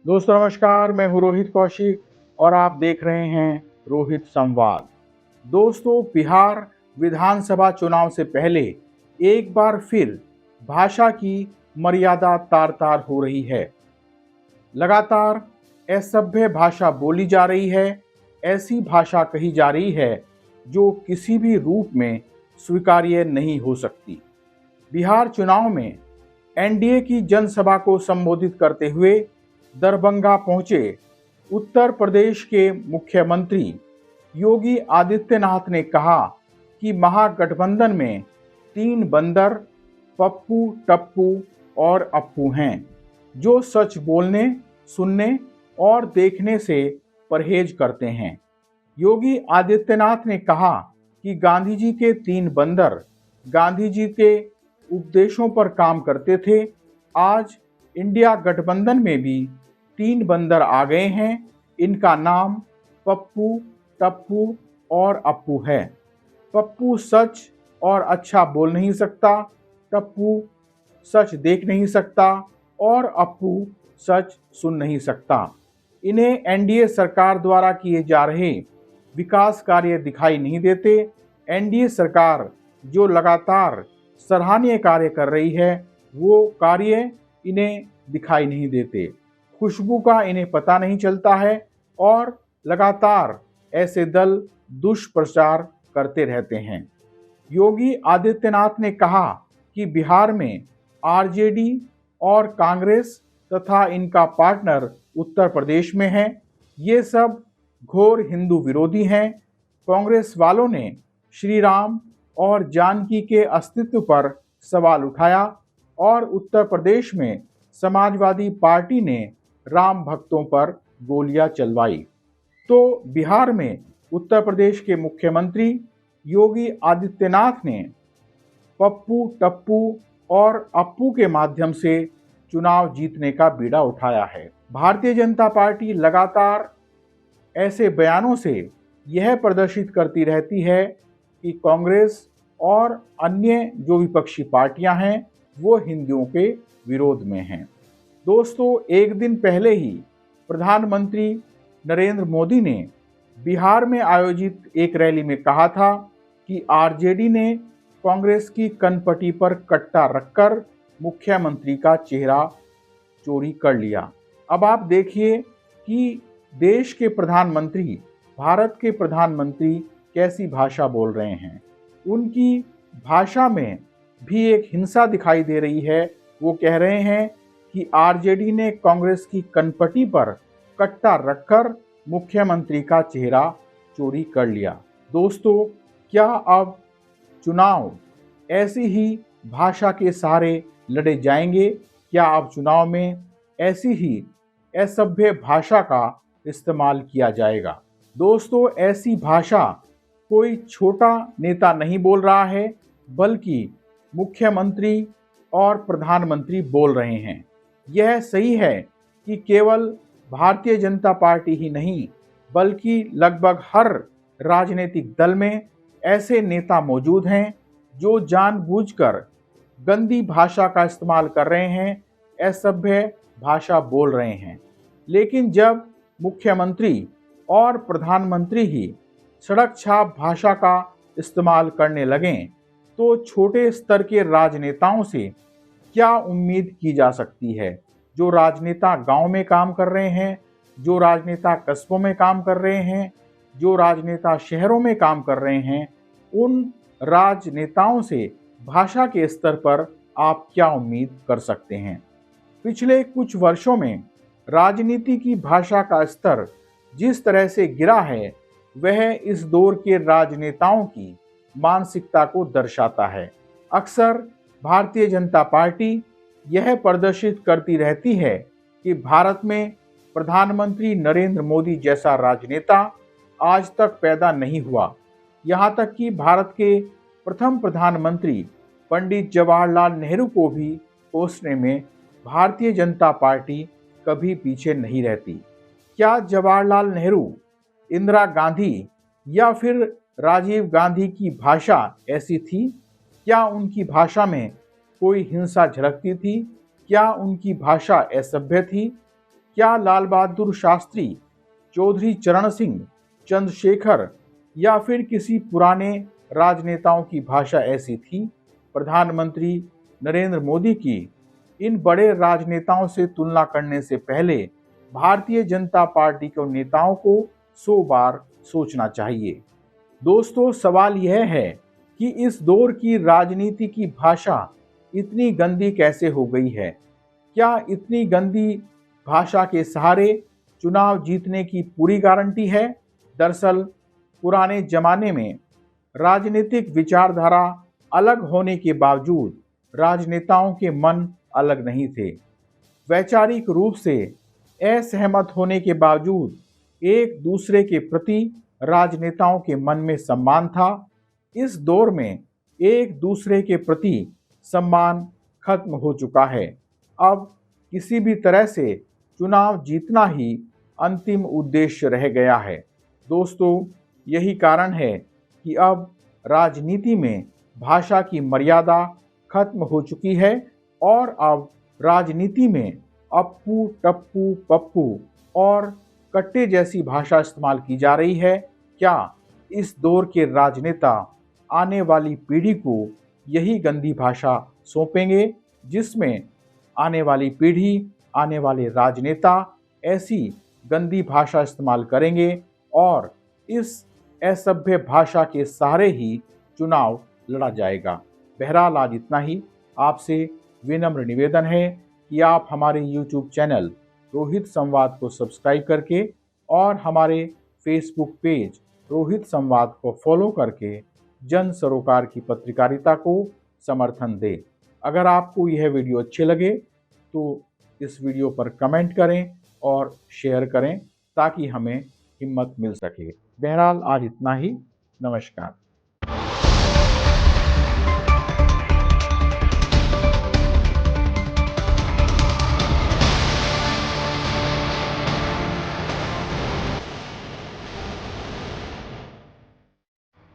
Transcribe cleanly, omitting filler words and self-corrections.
दोस्तों नमस्कार, मैं हूँ रोहित कौशिक और आप देख रहे हैं रोहित संवाद। दोस्तों, बिहार विधानसभा चुनाव से पहले एक बार फिर भाषा की मर्यादा तार तार हो रही है। लगातार असभ्य भाषा बोली जा रही है, ऐसी भाषा कही जा रही है जो किसी भी रूप में स्वीकार्य नहीं हो सकती। बिहार चुनाव में एनडीए की जनसभा को संबोधित करते हुए दरभंगा पहुंचे उत्तर प्रदेश के मुख्यमंत्री योगी आदित्यनाथ ने कहा कि महागठबंधन में 3 बंदर पप्पू, टप्पू और अप्पू हैं, जो सच बोलने, सुनने और देखने से परहेज करते हैं। योगी आदित्यनाथ ने कहा कि गांधी जी के 3 बंदर गांधी जी के उपदेशों पर काम करते थे। आज इंडिया गठबंधन में भी 3 बंदर आ गए हैं। इनका नाम पप्पू, टप्पू और अप्पू है। पप्पू सच और अच्छा बोल नहीं सकता, टप्पू सच देख नहीं सकता और अप्पू सच सुन नहीं सकता। इन्हें एनडीए सरकार द्वारा किए जा रहे विकास कार्य दिखाई नहीं देते। एनडीए सरकार जो लगातार सराहनीय कार्य कर रही है, वो कार्य इन्हें दिखाई नहीं देते। खुशबू का इन्हें पता नहीं चलता है और लगातार ऐसे दल दुष्प्रचार करते रहते हैं। योगी आदित्यनाथ ने कहा कि बिहार में आरजेडी और कांग्रेस तथा इनका पार्टनर उत्तर प्रदेश में है। ये सब घोर हिंदू विरोधी हैं। कांग्रेस वालों ने श्री राम और जानकी के अस्तित्व पर सवाल उठाया और उत्तर प्रदेश में समाजवादी पार्टी ने राम भक्तों पर गोलियां चलवाई। तो बिहार में उत्तर प्रदेश के मुख्यमंत्री योगी आदित्यनाथ ने पप्पू, टप्पू और अप्पू के माध्यम से चुनाव जीतने का बीड़ा उठाया है। भारतीय जनता पार्टी लगातार ऐसे बयानों से यह प्रदर्शित करती रहती है कि कांग्रेस और अन्य जो विपक्षी पार्टियां हैं वो हिंदुओं के विरोध में हैं। दोस्तों, एक दिन पहले ही प्रधानमंत्री नरेंद्र मोदी ने बिहार में आयोजित एक रैली में कहा था कि आरजेडी ने कांग्रेस की कनपटी पर कट्टा रखकर मुख्यमंत्री का चेहरा चोरी कर लिया। अब आप देखिए कि देश के प्रधानमंत्री, भारत के प्रधानमंत्री कैसी भाषा बोल रहे हैं। उनकी भाषा में भी एक हिंसा दिखाई दे रही है। वो कह रहे हैं कि आरजेडी ने कांग्रेस की कनपटी पर कट्टा रखकर मुख्यमंत्री का चेहरा चोरी कर लिया। दोस्तों, क्या अब चुनाव ऐसी ही भाषा के सहारे लड़े जाएंगे? क्या अब चुनाव में ऐसी ही असभ्य भाषा का इस्तेमाल किया जाएगा? दोस्तों, ऐसी भाषा कोई छोटा नेता नहीं बोल रहा है, बल्कि मुख्यमंत्री और प्रधानमंत्री बोल रहे हैं। यह सही है कि केवल भारतीय जनता पार्टी ही नहीं, बल्कि लगभग हर राजनीतिक दल में ऐसे नेता मौजूद हैं जो जानबूझकर गंदी भाषा का इस्तेमाल कर रहे हैं, असभ्य भाषा बोल रहे हैं। लेकिन जब मुख्यमंत्री और प्रधानमंत्री ही सड़क छाप भाषा का इस्तेमाल करने लगें, तो छोटे स्तर के राजनेताओं से क्या उम्मीद की जा सकती है? जो राजनेता गांव में काम कर रहे हैं, जो राजनेता कस्बों में काम कर रहे हैं, जो राजनेता शहरों में काम कर रहे हैं, उन राजनेताओं से भाषा के स्तर पर आप क्या उम्मीद कर सकते हैं? पिछले कुछ वर्षों में राजनीति की भाषा का स्तर जिस तरह से गिरा है, वह इस दौर के राजनेताओं की मानसिकता को दर्शाता है। अक्सर भारतीय जनता पार्टी यह प्रदर्शित करती रहती है कि भारत में प्रधानमंत्री नरेंद्र मोदी जैसा राजनेता आज तक पैदा नहीं हुआ। यहाँ तक कि भारत के प्रथम प्रधानमंत्री पंडित जवाहरलाल नेहरू को भी कोसने में भारतीय जनता पार्टी कभी पीछे नहीं रहती। क्या जवाहरलाल नेहरू, इंदिरा गांधी या फिर राजीव गांधी की भाषा ऐसी थी? क्या उनकी भाषा में कोई हिंसा झलकती थी? क्या उनकी भाषा असभ्य थी? क्या लाल बहादुर शास्त्री, चौधरी चरण सिंह, चंद्रशेखर या फिर किसी पुराने राजनेताओं की भाषा ऐसी थी? प्रधानमंत्री नरेंद्र मोदी की इन बड़े राजनेताओं से तुलना करने से पहले भारतीय जनता पार्टी के नेताओं को 100 बार सोचना चाहिए। दोस्तों, सवाल यह है कि इस दौर की राजनीति की भाषा इतनी गंदी कैसे हो गई है? क्या इतनी गंदी भाषा के सहारे चुनाव जीतने की पूरी गारंटी है? दरअसल पुराने जमाने में राजनीतिक विचारधारा अलग होने के बावजूद राजनेताओं के मन अलग नहीं थे। वैचारिक रूप से असहमत होने के बावजूद एक दूसरे के प्रति राजनेताओं के मन में सम्मान था। इस दौर में एक दूसरे के प्रति सम्मान खत्म हो चुका है। अब किसी भी तरह से चुनाव जीतना ही अंतिम उद्देश्य रह गया है। दोस्तों, यही कारण है कि अब राजनीति में भाषा की मर्यादा खत्म हो चुकी है और अब राजनीति में अप्पू, टप्पू, पप्पू और कट्टे जैसी भाषा इस्तेमाल की जा रही है। क्या इस दौर के राजनेता आने वाली पीढ़ी को यही गंदी भाषा सौंपेंगे, जिसमें आने वाली पीढ़ी, आने वाले राजनेता ऐसी गंदी भाषा इस्तेमाल करेंगे और इस असभ्य भाषा के सहारे ही चुनाव लड़ा जाएगा? बहरहाल आज इतना ही। आपसे विनम्र निवेदन है कि आप हमारे YouTube चैनल रोहित संवाद को सब्सक्राइब करके और हमारे फेसबुक पेज रोहित संवाद को फॉलो करके जन सरोकार की पत्रकारिता को समर्थन दें। अगर आपको यह वीडियो अच्छे लगे तो इस वीडियो पर कमेंट करें और शेयर करें ताकि हमें हिम्मत मिल सके। बहरहाल आज इतना ही। नमस्कार।